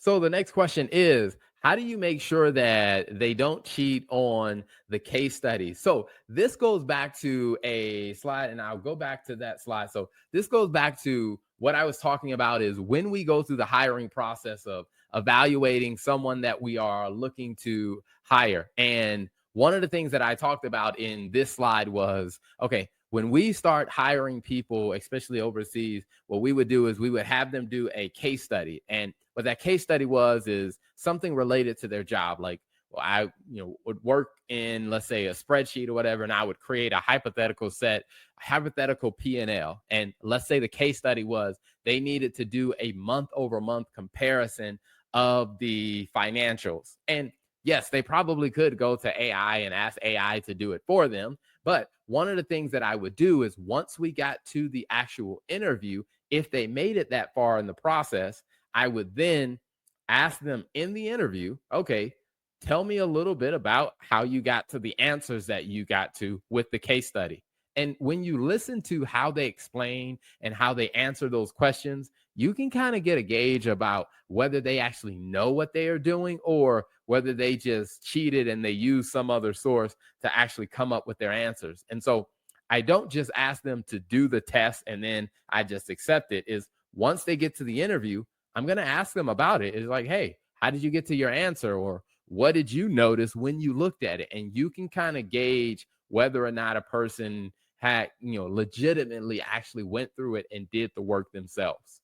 So the next question is, how do you make sure that they don't cheat on the case study? So this goes back to a slide, and I'll go back to that slide. So this goes back to what I was talking about is when we go through the hiring process of evaluating someone that we are looking to hire. And one of the things that I talked about in this slide was, okay, when we start hiring people, especially overseas, what we would do is we would have them do a case study. And what that case study was is something related to their job. Like, well, I, would work in, let's say, a spreadsheet or whatever, and I would create a hypothetical set, hypothetical P&L. And let's say the case study was they needed to do a month over month comparison of the financials. And yes, they probably could go to AI and ask AI to do it for them. But one of the things that I would do is once we got to the actual interview, if they made it that far in the process, I would then ask them in the interview, okay, tell me a little bit about how you got to the answers that you got to with the case study. And when you listen to how they explain and how they answer those questions, you can kind of get a gauge about whether they actually know what they are doing or whether they just cheated and they use some other source to actually come up with their answers. And so I don't just ask them to do the test and then I just accept it. Is once they get to the interview, I'm going to ask them about it. It's like, hey, how did you get to your answer? Or what did you notice when you looked at it? And you can kind of gauge whether or not a person had, legitimately actually went through it and did the work themselves.